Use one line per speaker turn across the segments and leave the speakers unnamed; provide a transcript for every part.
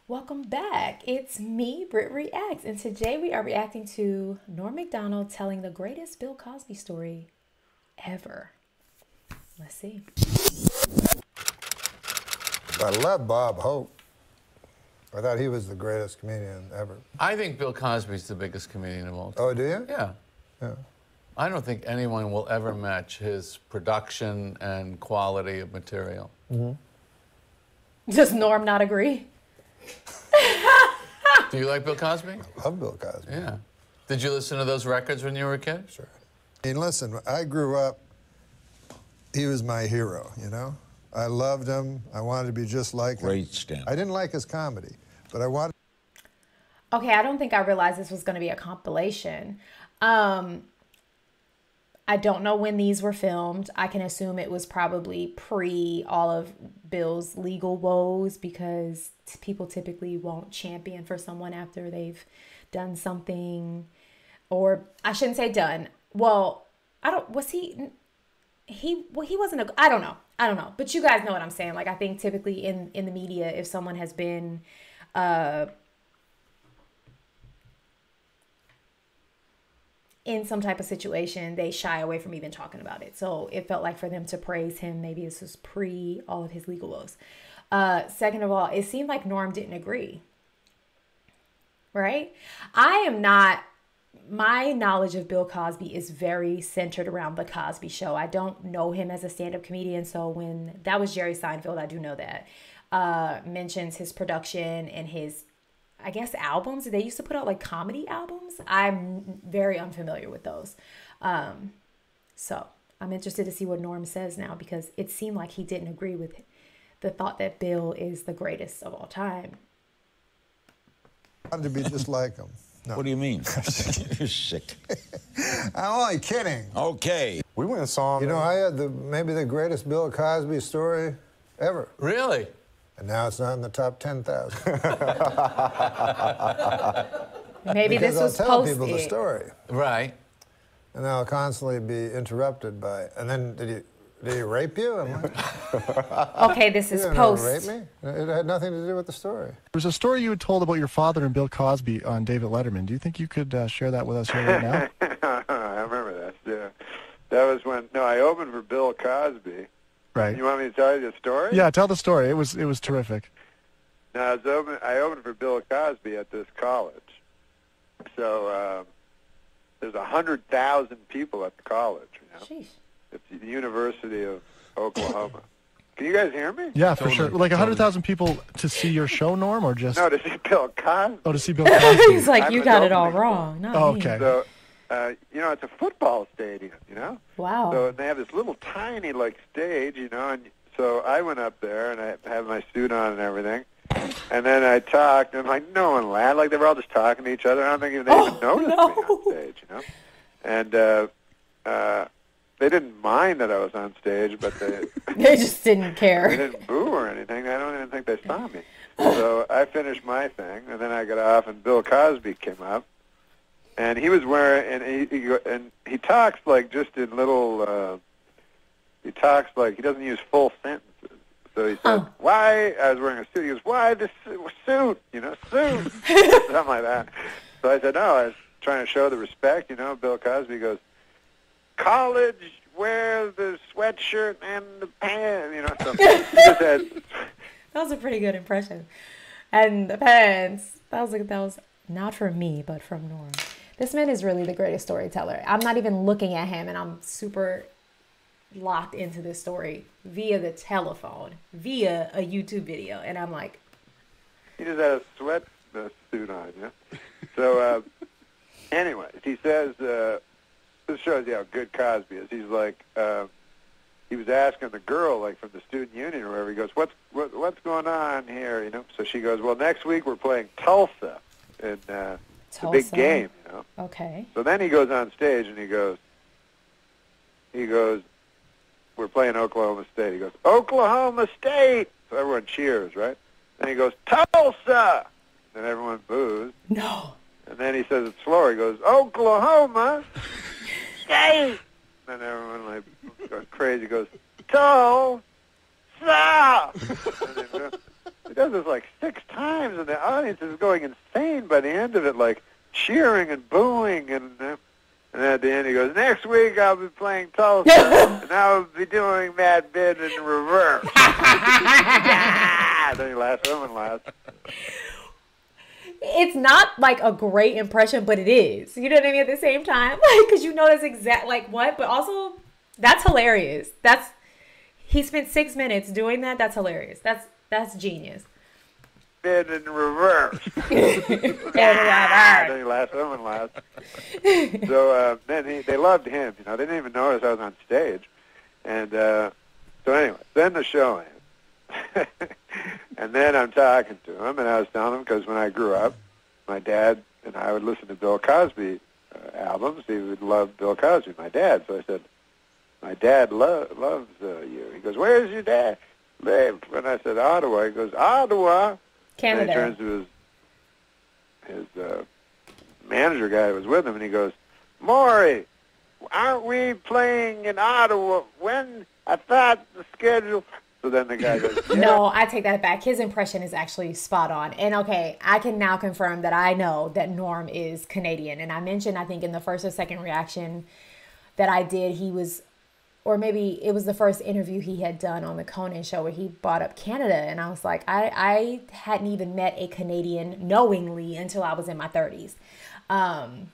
Welcome back. It's me, BrittReacts, and today we are reacting to Norm Macdonald telling the greatest Bill Cosby story ever. Let's see.
I love Bob Hope. I thought he was the greatest comedian ever.
I think Bill Cosby's the biggest comedian of all time.
Oh, do you?
Yeah.
Yeah.
I don't think anyone will ever match his production and quality of material.
Mm-hmm. Does Norm not agree?
Do you like Bill Cosby?
I love Bill Cosby.
Yeah. Did you listen to those records when you were a kid?
Sure. I mean, listen, I grew up, he was my hero, you know? I loved him. I wanted to be just like him.
Great stand.
I didn't like his comedy, but I wanted...
Okay, I don't think I realized this was going to be a compilation. I don't know when these were filmed. I can assume it was probably pre all of Bill's legal woes because people typically won't champion for someone after they've done something, or I shouldn't say done. Well, I don't, was he wasn't a, I don't know. But you guys know what I'm saying. Like, I think typically in the media, if someone has been, in some type of situation, they shy away from even talking about it. So it felt like for them to praise him, maybe this was pre all of his legal woes. Second of all, it seemed like Norm didn't agree. Right? My knowledge of Bill Cosby is very centered around The Cosby Show. I don't know him as a stand-up comedian. So when that was Jerry Seinfeld, I do know that. Mentions his production and his, I guess, albums. They used to put out like comedy albums. I'm very unfamiliar with those. So I'm interested to see what Norm says now, because it seemed like he didn't agree with the thought that Bill is the greatest of all time.
I wanted to be just like him. No.
What do you mean? You're sick.
I'm only kidding.
Okay.
We went and saw him.
You know, I had maybe the greatest Bill Cosby story ever.
Really?
And now it's not in the top 10,000.
Maybe
because
this was
I'll tell
post
people the story.
Right.
And I'll constantly be interrupted by, and then did he rape you? I'm like,
okay, this is post.
Rape me? It had nothing to do with the story.
There's a story you had told about your father and Bill Cosby on David Letterman. Do you think you could share that with us here right now?
I remember that. Yeah, that was when I opened for Bill Cosby.
Right.
You want me to tell you the story?
Yeah, tell the story. It was terrific.
No, I opened for Bill Cosby at this college. So there's 100,000 people at the college. You know?
Sheesh.
It's the University of Oklahoma. Can you guys hear me?
Yeah, for sure. Like 100,000 people to see your show, Norm, or just...
No, to see Bill Cosby.
Oh, to see Bill Cosby.
He's like, you got it all wrong. Not me.
Okay.
So, you know, it's a football stadium, you know?
Wow.
So they have this little tiny, like, stage, you know, and so I went up there, and I had my suit on and everything, and then I talked, and, like, no one laughed. Like, they were all just talking to each other. I don't think they even noticed me on stage, you know? And they didn't mind that I was on stage, but
they just didn't care.
They didn't boo or anything. I don't even think they saw me. So I finished my thing, and then I got off, and Bill Cosby came up, and he was wearing, and he talks like just in little. He talks like he doesn't use full sentences. So he said, "Why?" I was wearing a suit. He goes, "Why this suit? You know, suit." Something like that. So I said, "No, I was trying to show the respect." You know, Bill Cosby goes, "College, wear the sweatshirt and the pants." You know, so he just had.
That was a pretty good impression. And the pants. That was not from me, but from Norm. This man is really the greatest storyteller. I'm not even looking at him, and I'm super locked into this story via the telephone, via a YouTube video, and I'm like,
he just had a suit on, you know. So, anyways, he says, this shows you how good Cosby is. He's like, he was asking the girl, like from the student union or whatever. He goes, "What's going on here?" You know. So she goes, "Well, next week we're playing Tulsa, and it's a big game, you know."
Okay.
So then he goes on stage and he goes, "We're playing Oklahoma State." He goes, "Oklahoma State!" So everyone cheers, right? Then he goes, "Tulsa!" And everyone boos.
No.
And then he says it slower. He goes, "Oklahoma State!" And everyone like goes crazy. He goes, "Tulsa!" He does this like 6 times, and the audience is going insane by the end of it, like cheering and booing, and then at the end he goes, next week I'll be playing Tulsa, and I'll be doing that bit in reverse. Then he laughs, everyone laughs.
It's not like a great impression, but it is. You know what I mean? At the same time, like, because you know that's exact, like what, but also that's hilarious. He spent 6 minutes doing that. That's hilarious. That's genius.
Bit in reverse. Then he laughs, everyone laughs. So then they loved him. You know, they didn't even notice I was on stage, and so anyway, then the show ends. And then I'm talking to him, and I was telling him, because when I grew up, my dad and I would listen to Bill Cosby albums. He would love Bill Cosby, my dad. So I said, my dad loves you. He goes, where's your dad live? And I said, Ottawa. He goes, Ottawa.
Canada.
And he turns to his manager guy who was with him, and he goes, Maury, aren't we playing in Ottawa? When? I thought the schedule... So then the guy goes, yeah.
No, I take that back. His impression is actually spot on. And okay, I can now confirm that I know that Norm is Canadian. And I mentioned, I think in the first or second reaction that I did, he was, or maybe it was the first interview he had done on the Conan show where he brought up Canada. And I was like, I hadn't even met a Canadian knowingly until I was in my 30s. And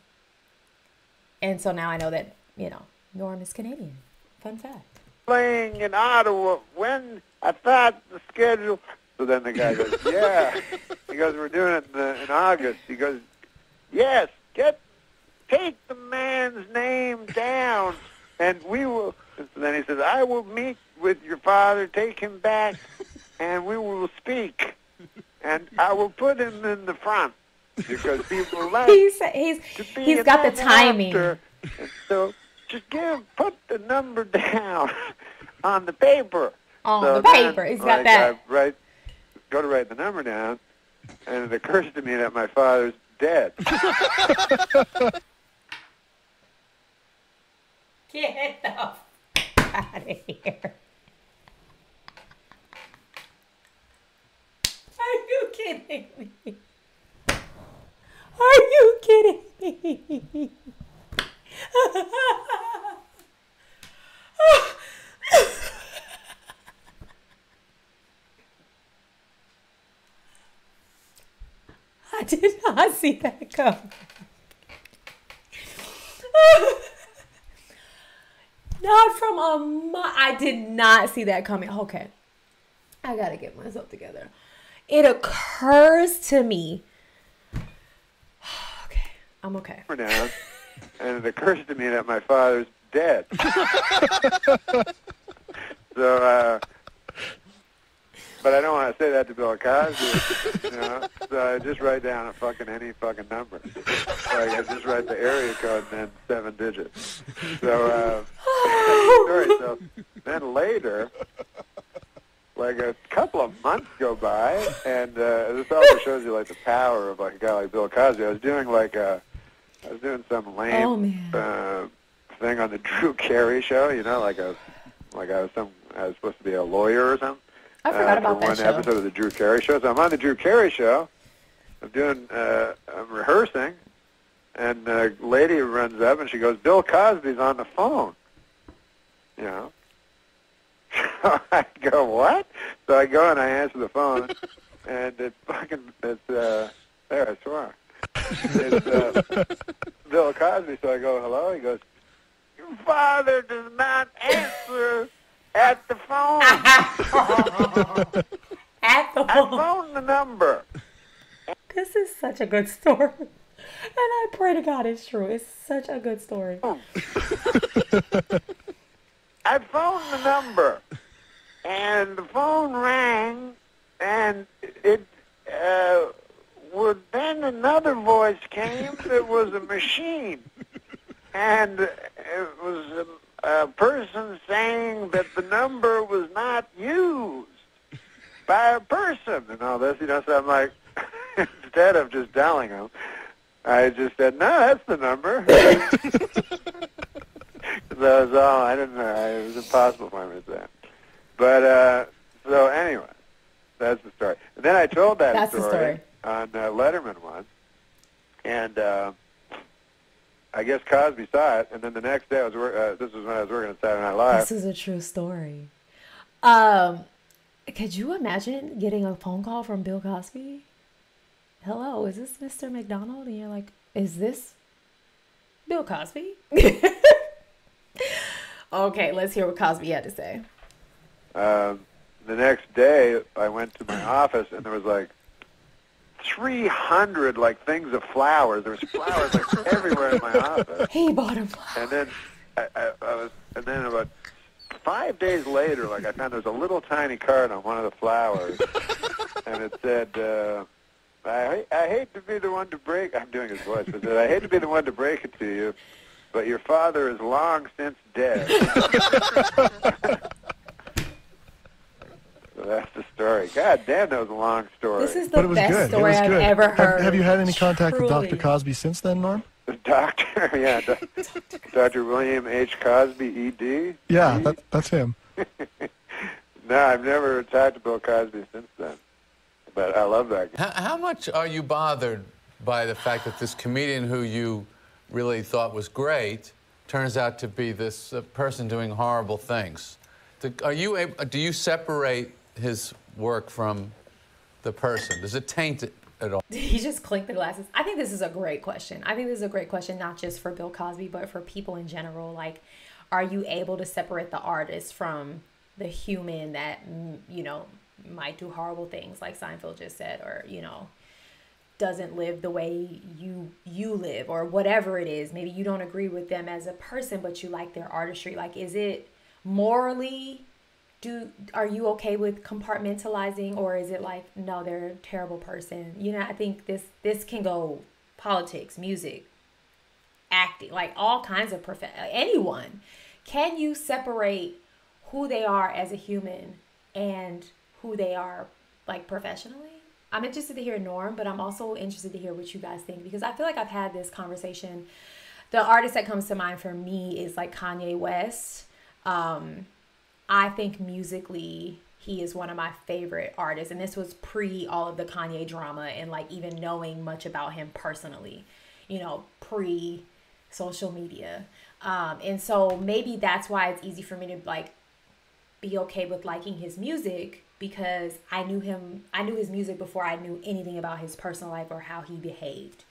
so now I know that, you know, Norm is Canadian. Fun fact.
Playing in Ottawa. When? I thought the schedule... So then the guy goes, yeah. He goes, we're doing it in August. He goes, yes, take the man's name down, and we will... And so then he says, I will meet with your father, take him back, and we will speak. And I will put him in the front, because people like
he's got the timing.
And so... just put the number down on the paper.
On
so
the paper, he's got that.
Go to write the number down, and it occurs to me that my father's dead.
Get the f*** out of here. Are you kidding me? Are you kidding me? I did not see that coming. Not from I did not see that coming. Okay. I gotta get myself together. It occurs to me. Okay. I'm okay.
Down, and it occurs to me that my father's dead. So, but I don't want to say that to Bill Cosby, you know. So I just write down any fucking number. Like I just write the area code and then 7 digits. So, sorry. So then later, like a couple of months go by, and this also shows you like the power of like a guy like Bill Cosby. I was doing some lame thing on the Drew Carey show, you know, I was supposed to be a lawyer or something.
I forgot about that
one
show.
episode of the Drew Carey show. So I'm on the Drew Carey show. I'm rehearsing, and a lady runs up and she goes, "Bill Cosby's on the phone." You know. So I go, "What?" So I go and I answer the phone, and it's there, I swear. It's Bill Cosby. So I go, "Hello?" He goes, "Your father does not answer at the phone."
At the phone.
I phoned the number.
This is such a good story. And I pray to God it's true. It's such a good story.
I phoned the number, and the phone rang, and then another voice came that was a machine, and it was a person saying that the number was not used by a person and all this, you know. So I'm like, instead of just telling him, I just said, "No, that's the number." That was all. I didn't know. It was impossible for me to say. But so anyway, That's the story. And then I told that
That's the story
on Letterman once, and I guess Cosby saw it. And then the next day, this was when I was working on Saturday Night Live.
This is a true story. Could you imagine getting a phone call from Bill Cosby? Hello, is this Mr. Macdonald? And you're like, is this Bill Cosby? Okay, let's hear what Cosby had to say.
The next day, I went to my office, and there was like 300 like things of flowers. There was flowers like everywhere in my office.
He bought him flowers.
And then and then about 5 days later, like I found there was a little tiny card on one of the flowers, and it said, I hate to be the one to break. I'm doing his voice, but it said, I hate to be the one to break it to you, but your father is long since dead. So that's the story. God damn, that was a long story.
This is the best story I've ever heard.
Have you had any contact with
Truly.
Dr. Cosby since then, Norm?
The doctor, yeah, Dr. William H. Cosby, E.D.
Yeah, that's him.
No, I've never talked to Bill Cosby since then, but I love that guy.
How much are you bothered by the fact that this comedian who you really thought was great turns out to be this person doing horrible things? Do you separate his work from the person? Does it taint it at all?
He just clinked the glasses. I think this is a great question. I think this is a great question, not just for Bill Cosby, but for people in general. Like, are you able to separate the artist from the human that, you know, might do horrible things, like Seinfeld just said, or, you know, doesn't live the way you live, or whatever it is. Maybe you don't agree with them as a person, but you like their artistry. Like, is it morally, are you okay with compartmentalizing, or is it like, no, they're a terrible person? You know, I think this can go politics, music, acting, like all kinds of anyone. Can you separate who they are as a human and who they are, like, professionally? I'm interested to hear Norm, but I'm also interested to hear what you guys think, because I feel like I've had this conversation. The artist that comes to mind for me is like Kanye West. I think musically he is one of my favorite artists, and this was pre all of the Kanye drama and like even knowing much about him personally, you know, pre social media. And so maybe that's why it's easy for me to like be okay with liking his music, because I knew his music before I knew anything about his personal life or how he behaved.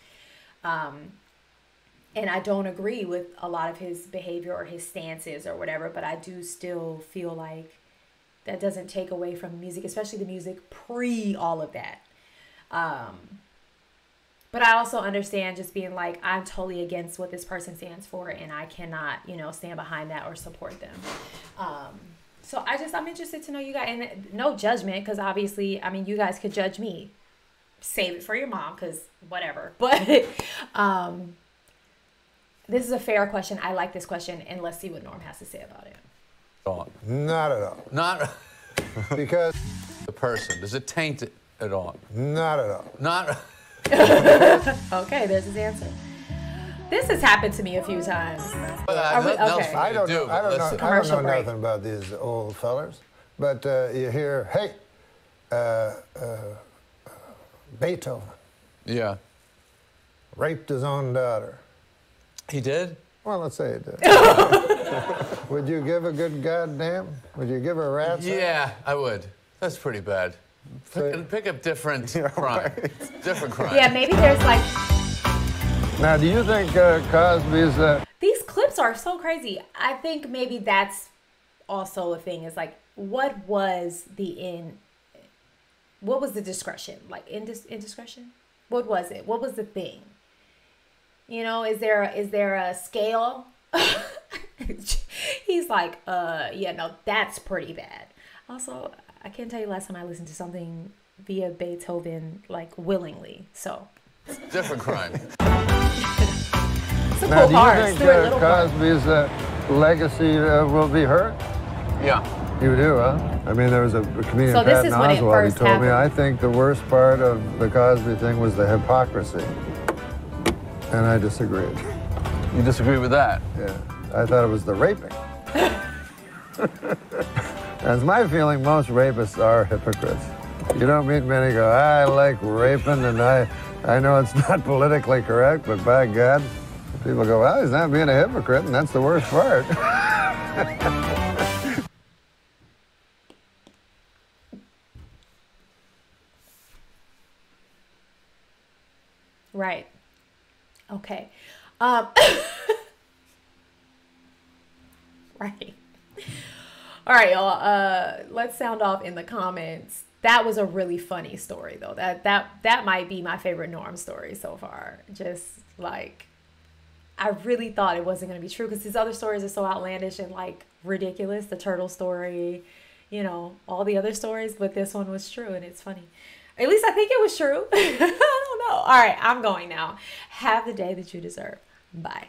And I don't agree with a lot of his behavior or his stances or whatever, but I do still feel like that doesn't take away from music, especially the music pre all of that. But I also understand just being like, I'm totally against what this person stands for, and I cannot, you know, stand behind that or support them. So I'm interested to know you guys, and no judgment, because obviously, I mean, you guys could judge me. Save it for your mom, because whatever. But this is a fair question. I like this question, and let's see what Norm has to say about it.
Not at all.
Not
Because
the person. Does it taint it at all?
not at all.
Not.
Okay, there's his answer. This has happened to me a few times.
Okay.
I don't know
Commercial break.
nothing about these old fellers, but you hear, hey, Beethoven
Yeah.
raped his own daughter.
He did?
Well, let's say he did. Would you give a good goddamn? Would you give a rat's ass?
Yeah, I would. That's pretty bad. Pick up different crime. Different crime.
Yeah, maybe there's like...
Now, do you think Cosby's...
These clips are so crazy. I think maybe that's also a thing, is like, what was the discretion? Like, indiscretion? What was it? What was the thing? You know, is there a scale? He's like, yeah, no, that's pretty bad. Also, I can't tell you last time I listened to something via Beethoven, like, willingly, so.
Different crime.
It's a
Now,
cool
do
part.
you think Cosby's legacy will be hurt?
Yeah.
You do, huh? I mean, there was a comedian,
So this
Patton
is when it
Oswalt, he
first
told me,
happened.
I think the worst part of the Cosby thing was the hypocrisy. And I disagreed.
You disagree with that?
Yeah. I thought it was the raping. That's my feeling. Most rapists are hypocrites. You don't meet many go, I like raping, and I know it's not politically correct, but by God, people go, well, he's not being a hypocrite, and that's the worst part.
Right. Okay. Right. All right, y'all. Let's sound off in the comments. That was a really funny story, though. That might be my favorite Norm story so far. Just like, I really thought it wasn't going to be true because his other stories are so outlandish and like ridiculous. The turtle story, you know, all the other stories, but this one was true and it's funny. At least I think it was true. I don't know. All right, I'm going now. Have the day that you deserve. Bye.